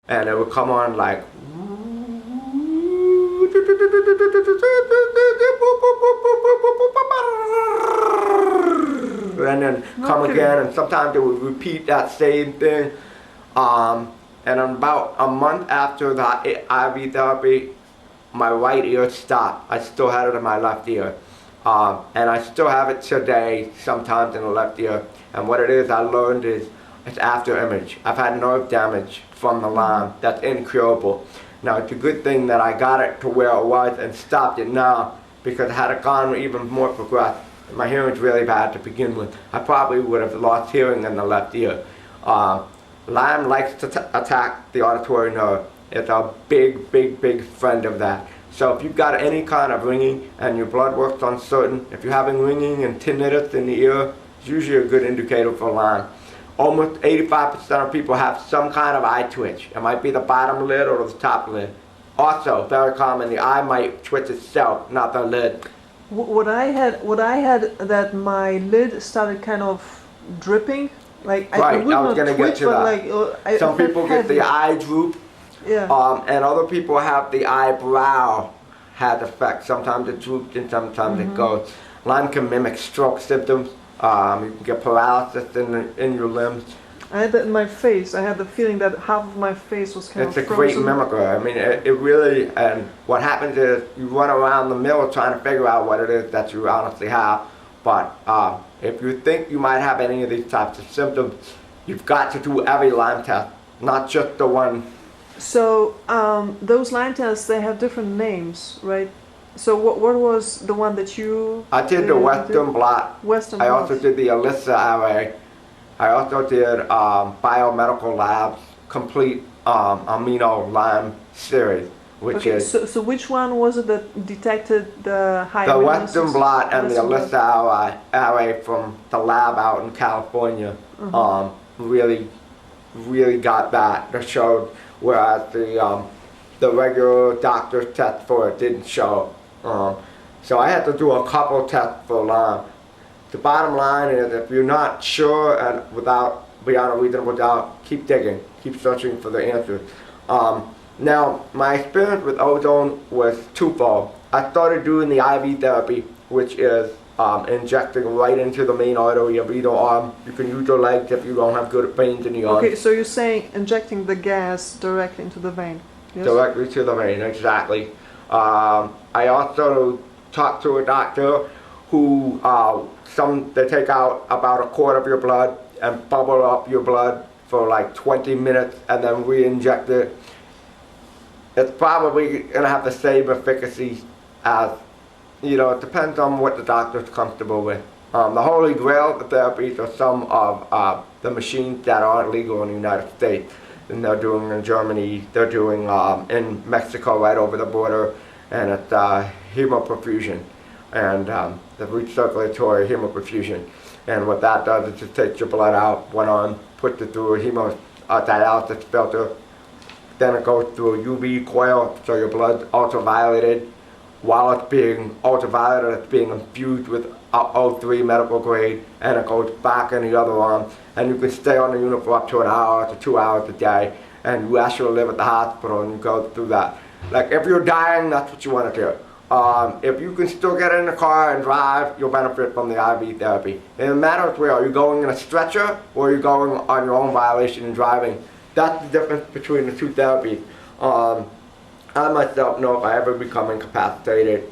and it would come on like, and then come again, and sometimes it would repeat that same thing. And about a month after the IV therapy, my right ear stopped. I still had it in my left ear. And I still have it today, sometimes in the left ear. And what it is, I learned is, it's after image. I've had nerve damage from the Lyme that's incurable. Now, it's a good thing that I got it to where it was and stopped it now, because had it gone even more progressed, my hearing's really bad to begin with, I probably would have lost hearing in the left ear. Lyme likes to attack the auditory nerve. It's a big, big, big friend of that. So if you've got any kind of ringing and your blood work's uncertain, if you're having ringing and tinnitus in the ear, it's usually a good indicator for Lyme. Almost 85% of people have some kind of eye twitch. It might be the bottom lid or the top lid. Also, very common, the eye might twitch itself, not the lid. What I had that my lid started kind of dripping. Like Right, I would I was not going to twitch, get to but that. like Some people get the eye droop, Yeah. and other people have the eyebrow has effect. Sometimes it droops and sometimes it goes. Lyme can mimic stroke symptoms. You can get paralysis in your limbs. I had that in my face. I had the feeling that half of my face was kind It's of a great frozen. mimicker. I mean, it really, and what happens is you run around the mill trying to figure out what it is that you honestly have. But if you think you might have any of these types of symptoms, you've got to do every Lyme test, not just the one. So those Lyme tests, they have different names, right? So what was the one that you? I did the Western blot. Western I blot. also did the ELISA array. I also did biomedical labs, complete amino Lyme series, which Okay, is so which one was it that detected the high? the amino Western acids? blot and the Western blot. ELISA array from the lab out in California. Really got that. That showed, whereas the regular doctor's test for it didn't show. So I had to do a couple tests for Lyme. The bottom line is, if you're not sure and beyond a reasonable doubt, keep digging, keep searching for the answers. Now, my experience with ozone was twofold. I started doing the IV therapy, which is injecting right into the main artery of either arm. You can use your legs if you don't have good veins in the arm. Okay, so you're saying injecting the gas directly into the vein? Yes? Directly to the vein, exactly. I also talked to a doctor who they take out about a quart of your blood and bubble up your blood for like 20 minutes and then re-inject it. It's probably going to have the same efficacy as, it depends on what the doctor's comfortable with. The holy grail of the therapies are some of the machines that aren't legal in the United States. And they're doing in Germany, they're doing in Mexico right over the border, and it's hemoperfusion, and the recirculatory hemoperfusion. And what that does is just takes your blood out, one arm, puts it through a dialysis filter, then it goes through a UV coil, so your blood's ultravioleted. While it's being ultravioleted, it's being infused with O3 medical grade, and it goes back in the other arm. And you can stay on the unit for up to an hour to 2 hours a day, and you actually live at the hospital and you go through that. Like, if you're dying, that's what you want to do. If you can still get in the car and drive, you'll benefit from the IV therapy. And it matters where, are you going in a stretcher or are you going on your own violation and driving? That's the difference between the two therapies. I myself know if I ever become incapacitated,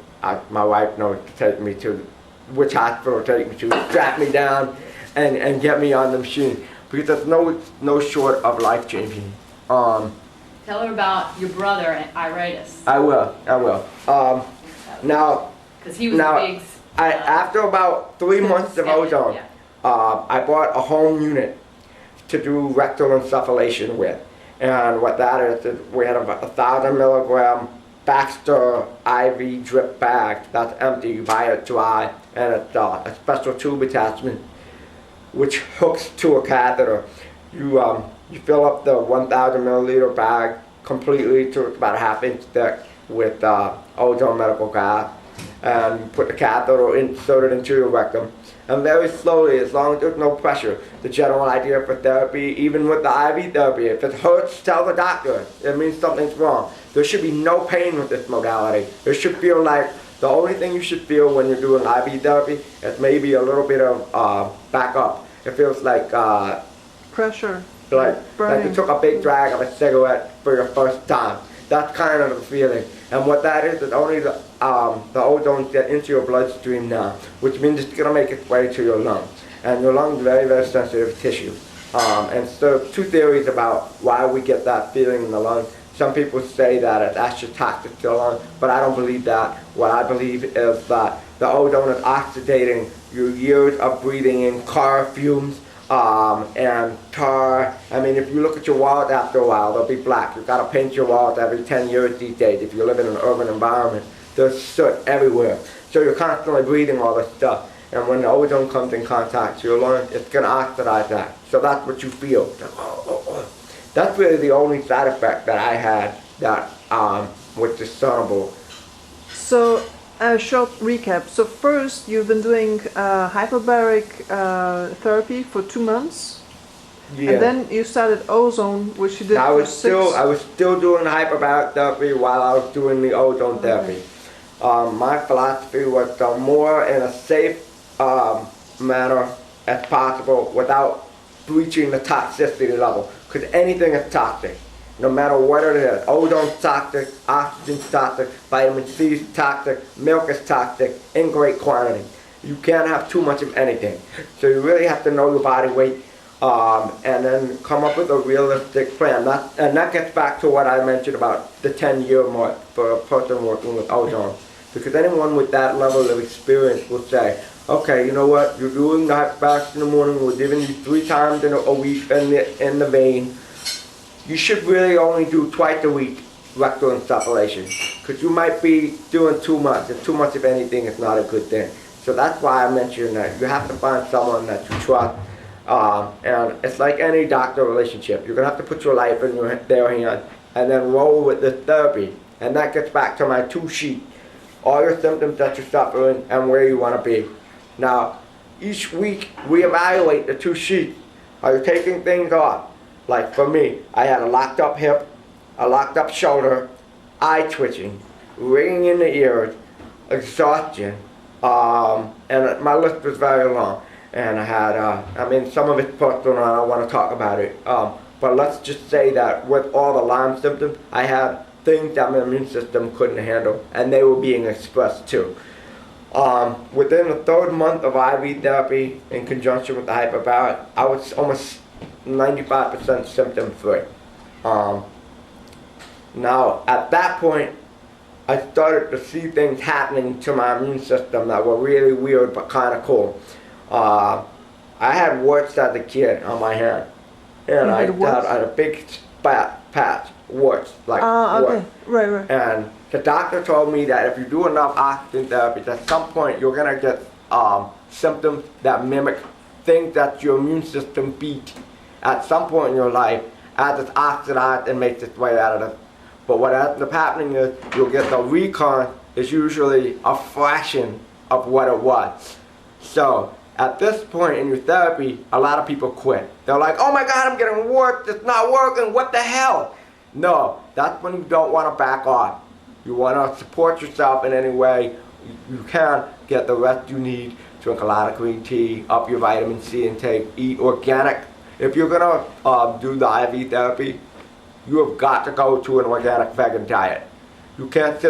my wife knows to take me to which hospital to take me to, strap me down and get me on the machine, because there's no short of life changing. Tell her about your brother and iritis. I will. Now, because he was a big. after about 3 months of ozone, Yeah. I bought a home unit to do rectal insufflation with. And what that is we had a 1,000 milligram Baxter IV drip bag that's empty. You buy it dry, and it's a special tube attachment which hooks to a catheter. You fill up the 1,000 milliliter bag completely to about a half-inch thick with ozone medical gas, and you put the catheter inserted into your rectum. And very slowly, as long as there's no pressure, the general idea for therapy, even with the IV therapy, if it hurts, tell the doctor. It means something's wrong. There should be no pain with this modality. It should feel like the only thing you should feel when you're doing IV therapy is maybe a little bit of backup. It feels like Pressure. like Burning. you took a big drag of a cigarette for your first time. That's kind of the feeling. And what that is only the ozone get into your bloodstream now, which means it's going to make its way to your lungs. And your lungs are very, very sensitive tissue. And so two theories about why we get that feeling in the lungs. Some people say that it's actually toxic to the lung, but I don't believe that. What I believe is that the ozone is oxidating your years of breathing in car fumes, and tar. I mean, if you look at your wallet after a while, they'll be black. You've got to paint your wallet every 10 years these days if you live in an urban environment. There's soot everywhere. So you're constantly breathing all this stuff. And when the ozone comes in contact with your lungs, it's going to oxidize that. So that's what you feel. That's really the only side effect that I had that was discernible. So, a short recap. So first, you've been doing hyperbaric therapy for 2 months, Yeah. and then you started ozone, which you did I for was 6. still doing hyperbaric therapy while I was doing the ozone therapy. My philosophy was to more in a safe manner as possible without breaching the toxicity level, because anything is toxic. No matter what it is. Ozone's toxic, oxygen's toxic, vitamin C's toxic, milk is toxic in great quantity. You can't have too much of anything. So you really have to know your body weight and then come up with a realistic plan. And that gets back to what I mentioned about the 10-year mark for a person working with ozone. Because anyone with that level of experience will say, okay, you know what, you're doing the hyperbarics in the morning, we're giving you 3 times in a week in the vein. You should really only do twice a week rectal insufflation, because you might be doing too much, and too much of anything is not a good thing. So that's why I mentioned that you have to find someone that you trust, and it's like any doctor relationship. You're going to have to put your life in their hands and then roll with the therapy. And that gets back to my 2-sheet. All your symptoms that you're suffering and where you want to be. Now, each week we evaluate the 2-sheet. Are you taking things off? Like for me, I had a locked up hip, a locked up shoulder, eye twitching, ringing in the ears, exhaustion, and my list was very long. And I had, I mean, some of it's personal, I don't want to talk about it. But let's just say that with all the Lyme symptoms, I had things that my immune system couldn't handle, and they were being expressed too. Within the 3rd month of IV therapy, in conjunction with the hyperbaric, I was almost 95% symptom free. Now, at that point, I started to see things happening to my immune system that were really weird but kind of cool. I had warts as a kid on my hand, and I had a big patch, warts, like warts. Okay. Right. And the doctor told me that if you do enough oxygen therapy, at some point you're gonna get symptoms that mimic things that your immune system beat at some point in your life as it's oxidized and makes its way out of it. But what ends up happening is you'll get the recurrence is usually a fraction of what it was. So at this point in your therapy, a lot of people quit. They're like, oh my God, I'm getting warts, it's not working, what the hell? No, that's when you don't want to back off. You want to support yourself in any way you can, get the rest you need, drink a lot of green tea, up your vitamin C intake, eat organic. If you're going to do the IV therapy, you have got to go to an organic vegan diet. You can't sit